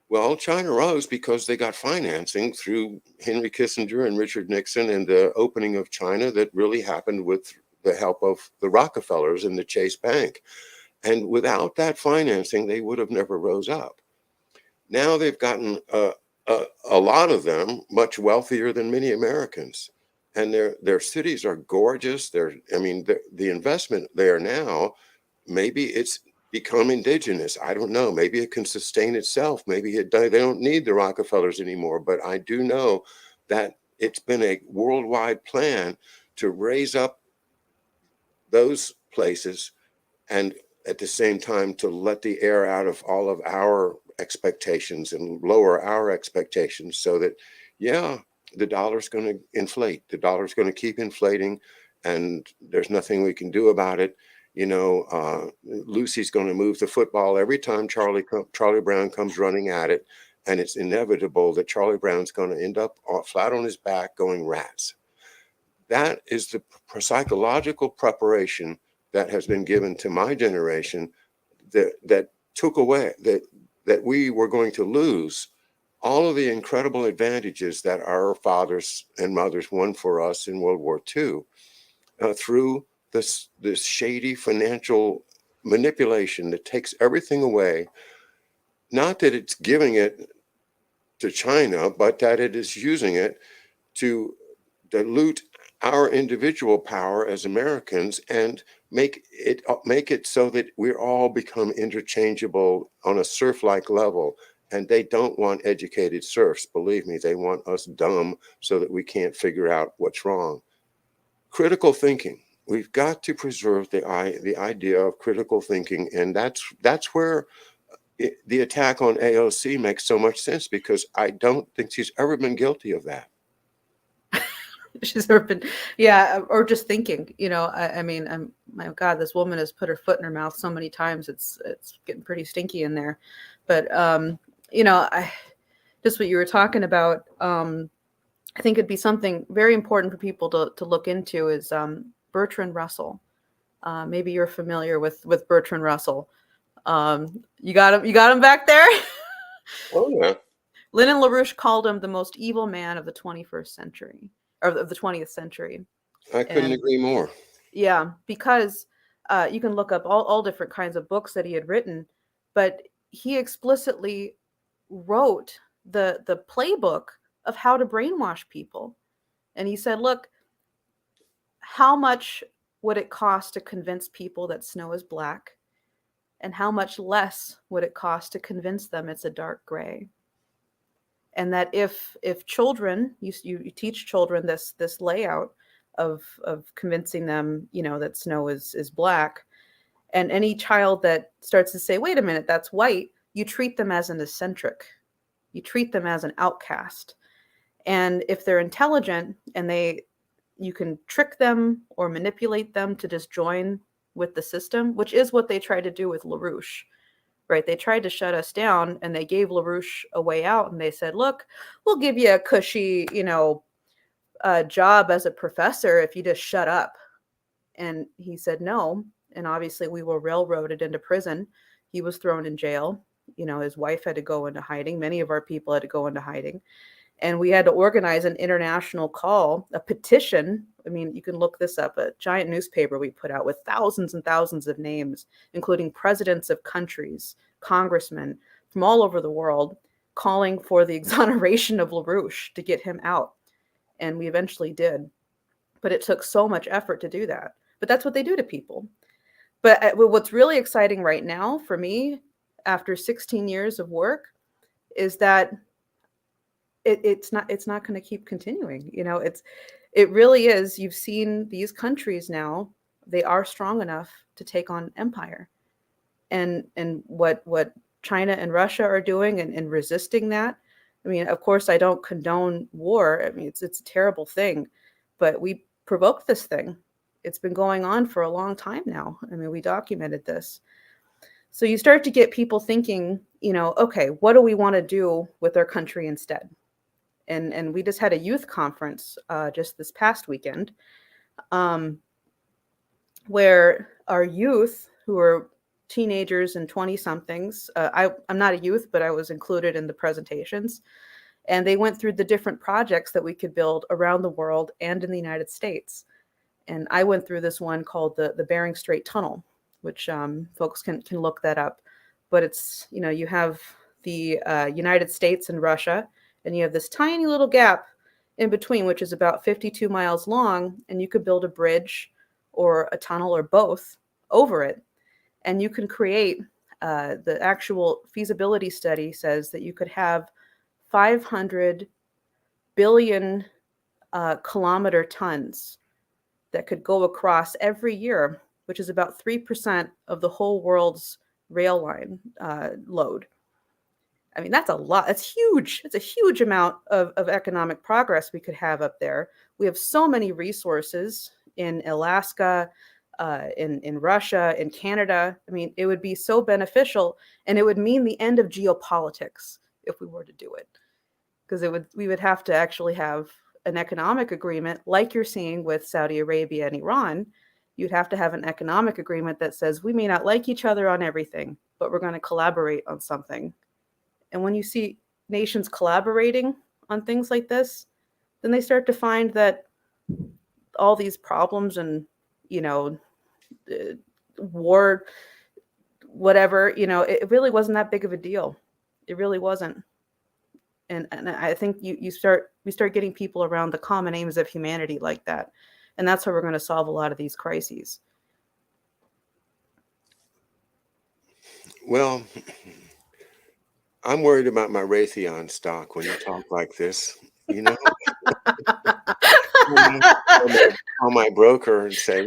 Well, China rose because they got financing through Henry Kissinger and Richard Nixon and the opening of China that really happened with the help of the Rockefellers and the Chase Bank. And without that financing, they would have never rose up. Now they've gotten a lot of them much wealthier than many Americans. And their cities are gorgeous. I mean, the investment there now, maybe it's become indigenous. I don't know. Maybe it can sustain itself. Maybe they don't need the Rockefellers anymore. But I do know that it's been a worldwide plan to raise up those places and at the same time to let the air out of all of our expectations and lower our expectations so that, yeah, the dollar's going to inflate. The dollar's going to keep inflating, and there's nothing we can do about it. Lucy's going to move the football every time Charlie Brown comes running at it, and it's inevitable that Charlie Brown's going to end up flat on his back going rats. That is the psychological preparation that has been given to my generation that took away that we were going to lose all of the incredible advantages that our fathers and mothers won for us in World War II through this shady financial manipulation that takes everything away. Not that it's giving it to China, but that it is using it to dilute our individual power as Americans and make it so that we all become interchangeable on a serf-like level. And they don't want educated serfs. Believe me, they want us dumb so that we can't figure out what's wrong. Critical thinking. We've got to preserve the idea of critical thinking, and that's where the attack on AOC makes so much sense, because I don't think she's ever been guilty of that. She's ever been, yeah, or just thinking, I mean, my God, this woman has put her foot in her mouth so many times. It's getting pretty stinky in there. But, just what you were talking about, I think it'd be something very important for people to look into is Bertrand Russell. Maybe you're familiar with Bertrand Russell. You got him back there? Oh, yeah. Lyndon LaRouche called him the most evil man of the 21st century, or of the 20th century. I couldn't agree more. Yeah, because you can look up all different kinds of books that he had written, but he explicitly wrote the playbook of how to brainwash people. And he said, look, how much would it cost to convince people that snow is black? And how much less would it cost to convince them it's a dark gray? And that if children, you teach children this layout of convincing them, that snow is black, and any child that starts to say, wait a minute, that's white, you treat them as an eccentric. You treat them as an outcast. And if they're intelligent and you can trick them or manipulate them to just join with the system, which is what they tried to do with LaRouche. Right, they tried to shut us down, and they gave LaRouche a way out, and they said, look, we'll give you a cushy, job as a professor if you just shut up. And he said no, and obviously we were railroaded into prison. He was thrown in jail. His wife had to go into hiding. Many of our people had to go into hiding. And we had to organize an international call, a petition. I mean, you can look this up, a giant newspaper we put out with thousands and thousands of names, including presidents of countries, congressmen from all over the world, calling for the exoneration of LaRouche to get him out. And we eventually did. But it took so much effort to do that. But that's what they do to people. But what's really exciting right now for me, after 16 years of work, is that it's not going to keep continuing. It really is. You've seen these countries now, they are strong enough to take on empire. And what China and Russia are doing and resisting that. I mean, of course, I don't condone war. I mean, it's a terrible thing, but we provoked this thing. It's been going on for a long time now. I mean, we documented this. So you start to get people thinking, okay, what do we want to do with our country instead? And we just had a youth conference just this past weekend where our youth, who are teenagers and 20-somethings, I'm not a youth, but I was included in the presentations, and they went through the different projects that we could build around the world and in the United States. And I went through this one called the Bering Strait Tunnel, which folks can look that up. But it's, you have the United States and Russia, and you have this tiny little gap in between, which is about 52 miles long, and you could build a bridge or a tunnel or both over it. And you can create, the actual feasibility study says that you could have 500 billion kilometer tons that could go across every year, which is about 3% of the whole world's rail line load. I mean, that's a lot. That's huge. It's a huge amount of economic progress we could have up there. We have so many resources in Alaska, in Russia, in Canada. I mean, it would be so beneficial, and it would mean the end of geopolitics if we were to do it, because we would have to actually have an economic agreement like you're seeing with Saudi Arabia and Iran. You'd have to have an economic agreement that says we may not like each other on everything, but we're going to collaborate on something. And when you see nations collaborating on things like this, then they start to find that all these problems and, you know, war, whatever, you know, it really wasn't that big of a deal. It really wasn't. And I think we start getting people around the common aims of humanity like that. And that's how we're going to solve a lot of these crises. Well, I'm worried about my Raytheon stock when you talk like this. You know, call my broker and say,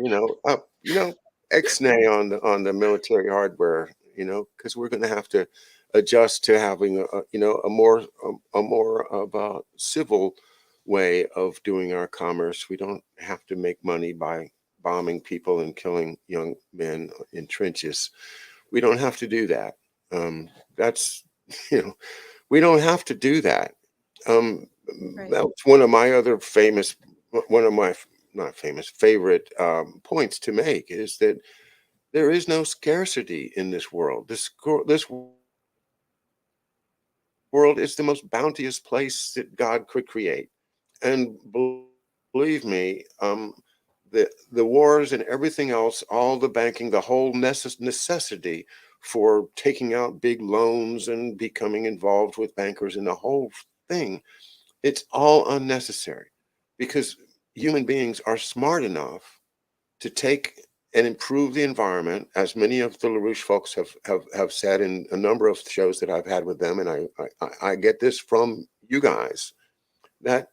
X-nay on the military hardware. Because we're going to have to adjust to having a more of a civil way of doing our commerce. We don't have to make money by bombing people and killing young men in trenches. We don't have to do that. That's we don't have to do that. Right. That's one of my other one of my not famous favorite points to make is that there is no scarcity in this world. This world is the most bounteous place that God could create. And believe me, the wars and everything else, all the banking, the whole necessity for taking out big loans and becoming involved with bankers and the whole thing, it's all unnecessary because human beings are smart enough to take and improve the environment, as many of the Larouche folks have said in a number of shows that I've had with them, and I get this from you guys, that,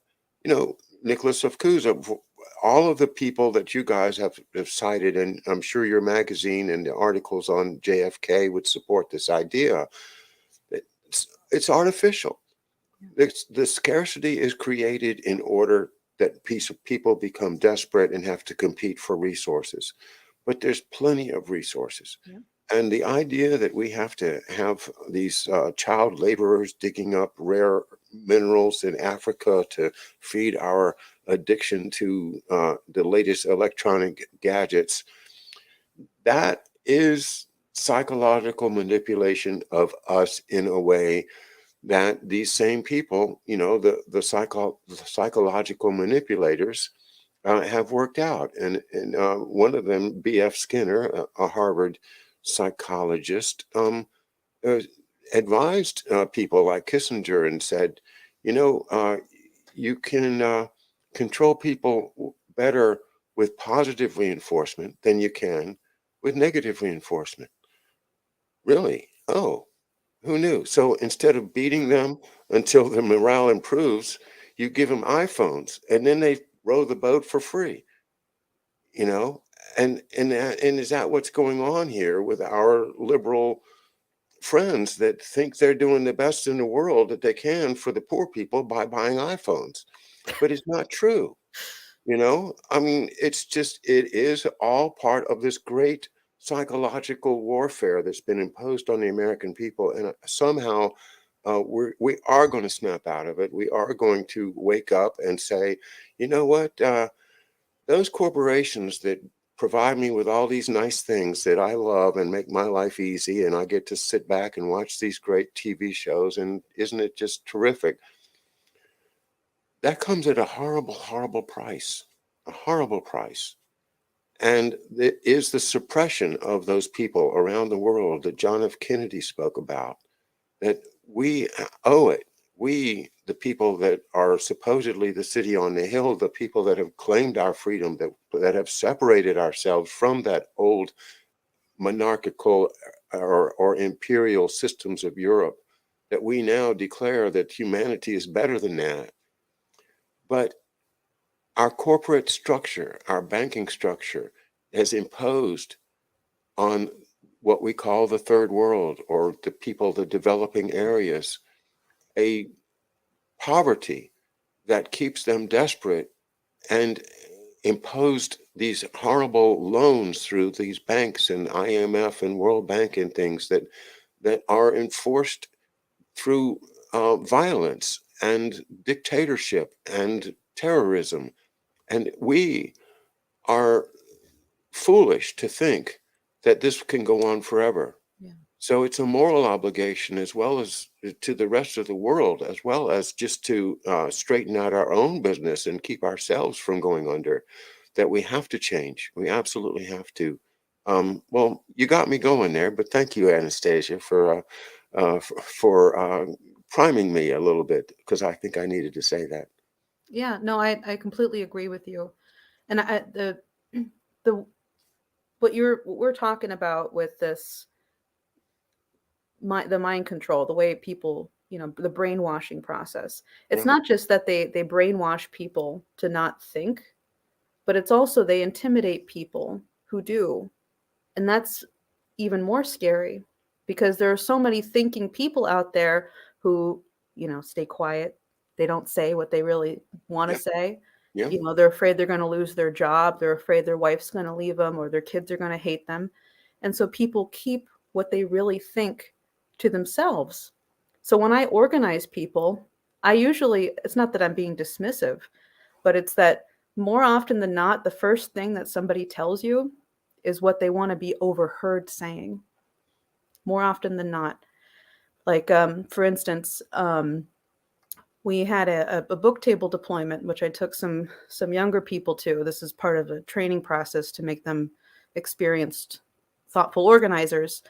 Nicholas of Cusa, all of the people that you guys have cited, and I'm sure your magazine and the articles on JFK would support this idea, it's artificial. The scarcity is created in order that people become desperate and have to compete for resources. But there's plenty of resources. Yeah. And the idea that we have to have these child laborers digging up rare minerals in Africa to feed our addiction to the latest electronic gadgets, that is psychological manipulation of us in a way that these same people, the psychological manipulators, have worked out. And one of them, B.F. Skinner, a Harvard psychologist, uh, advised people like Kissinger and said, you can control people better with positive reinforcement than you can with negative reinforcement. Really? Oh, who knew? So instead of beating them until their morale improves, you give them iPhones and then they row the boat for free, you know? And is that what's going on here with our liberal friends that think they're doing the best in the world that they can for the poor people by buying iPhones? But it's not true. I mean, it is all part of this great psychological warfare that's been imposed on the American people. And somehow we are going to snap out of it. We are going to wake up and say, you know what? Those corporations that provide me with all these nice things that I love and make my life easy, and I get to sit back and watch these great TV shows, and isn't it just terrific? That comes at a horrible, horrible price, a horrible price. And it is the suppression of those people around the world that John F. Kennedy spoke about, that we owe it. We, the people that are supposedly the city on the hill, the people that have claimed our freedom, that have separated ourselves from that old monarchical or imperial systems of Europe, that we now declare that humanity is better than that. But our corporate structure, our banking structure, has imposed on what we call the third world or the people, the developing areas, a poverty that keeps them desperate and imposed these horrible loans through these banks and IMF and World Bank and things that are enforced through violence and dictatorship and terrorism. And we are foolish to think that this can go on forever. Yeah. So it's a moral obligation as well as to the rest of the world, as well as just to straighten out our own business and keep ourselves from going under, that we have to change. We absolutely have to. Well, you got me going there, but thank you, Anastasia, for priming me a little bit, because I think I needed to say that. Yeah, no, I completely agree with you. And the what we're talking about with this, the mind control, the way people, the brainwashing process. It's Yeah, not just that they brainwash people to not think, but it's also they intimidate people who do. And that's even more scary, because there are so many thinking people out there who, stay quiet. They don't say what they really want to yeah, say. yeah, They're afraid they're going to lose their job. They're afraid their wife's going to leave them or their kids are going to hate them. And so people keep what they really think to themselves. So when I organize people, it's not that I'm being dismissive, but it's that more often than not, the first thing that somebody tells you is what they want to be overheard saying. More often than not. Like, for instance, we had a book table deployment, which I took some younger people to. This is part of a training process to make them experienced, thoughtful organizers.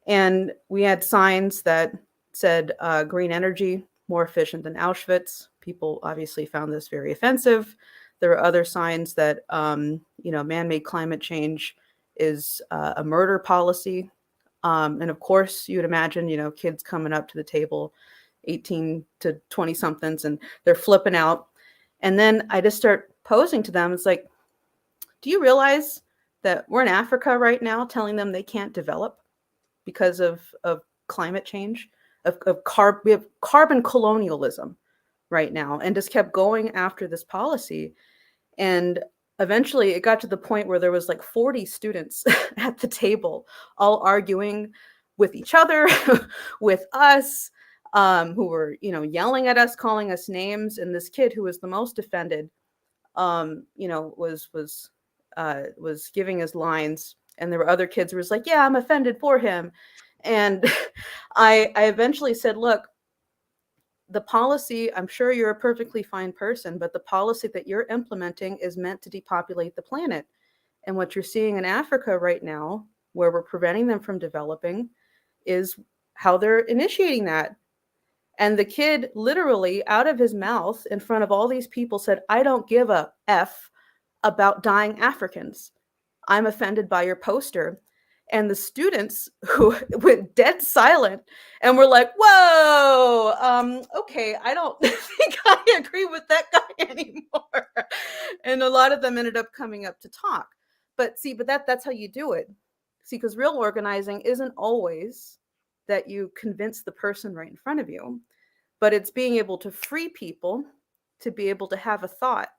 And we had signs that said green energy, more efficient than Auschwitz. People obviously found this very offensive. There are other signs that, man-made climate change is a murder policy. And of course, you would imagine, kids coming up to the table, 18 to 20 somethings, and they're flipping out. And then I just start posing to them. It's like, do you realize that we're in Africa right now telling them they can't develop because of climate change, we have carbon colonialism right now, and just kept going after this policy. And eventually it got to the point where there was like 40 students at the table, all arguing with each other, with us, who were, yelling at us, calling us names. And this kid who was the most offended, was giving his lines. And there were other kids who was like, yeah, I'm offended for him. And I eventually said, look, the policy, I'm sure you're a perfectly fine person, but the policy that you're implementing is meant to depopulate the planet. And what you're seeing in Africa right now, where we're preventing them from developing, is how they're initiating that. And the kid literally out of his mouth in front of all these people said, I don't give a F about dying Africans. I'm offended by your poster. And the students who went dead silent and were like, whoa, okay, I don't think I agree with that guy anymore. And a lot of them ended up coming up to talk. But that's how you do it. See, because real organizing isn't always that you convince the person right in front of you, but it's being able to free people to be able to have a thought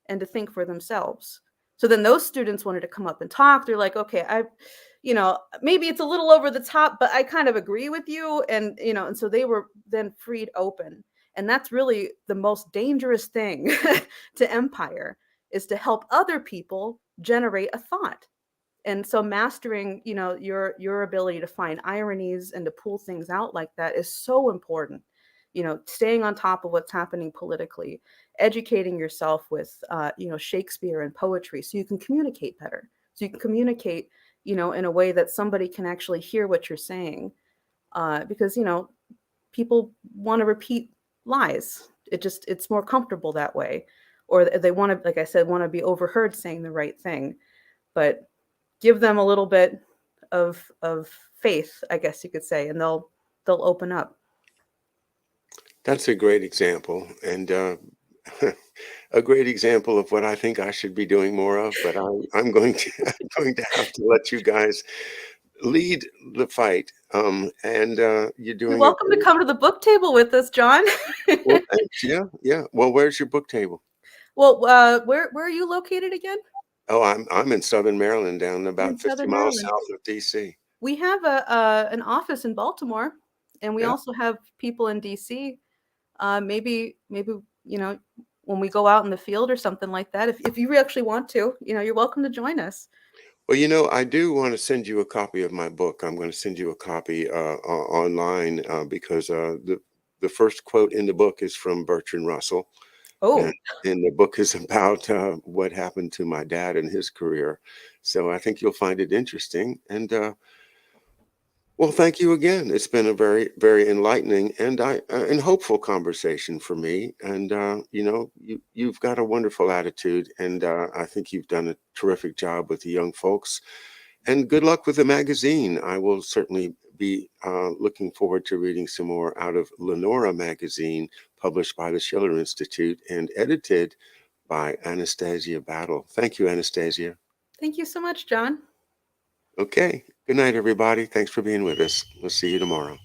and to think for themselves. So then those students wanted to come up and talk. They're like, okay, maybe it's a little over the top, but I kind of agree with you. And, and so they were then freed open. And that's really the most dangerous thing to empire, is to help other people generate a thought. And so mastering, your ability to find ironies and to pull things out like that is so important. Staying on top of what's happening politically, educating yourself with, Shakespeare and poetry, so you can communicate better. So you can communicate, in a way that somebody can actually hear what you're saying. Because, people want to repeat lies. It's more comfortable that way. Or they want to, like I said, want to be overheard saying the right thing. But give them a little bit of faith, I guess you could say, and they'll open up. That's a great example, and a great example of what I think I should be doing more of. But I'm going to I'm going to have to let you guys lead the fight And you're You're doing a welcome to come to the book table with us, John. well. Thanks. Yeah, yeah. Well, where's your book table? Well, where are you located again? Oh, I'm in Southern Maryland, down You're in about 50 Southern miles Maryland. south of DC. We have an office in Baltimore, and we Yeah. also have people in DC. Maybe when we go out in the field or something like that, if you actually want to, you're welcome to join us. Well, I do want to send you a copy of my book. I'm going to send you a copy online because the first quote in the book is from Bertrand Russell, and Oh, and the book is about what happened to my dad and his career. So I think you'll find it interesting. And well, thank you again. It's been a very, very enlightening and hopeful conversation for me. And you've got a wonderful attitude, and I think you've done a terrific job with the young folks. And good luck with the magazine. I will certainly be looking forward to reading some more out of Leonore Magazine, published by the Schiller Institute and edited by Anastasia Battle. Thank you, Anastasia. thank you so much, John. Okay. Good night, everybody. Thanks for being with us. We'll see you tomorrow.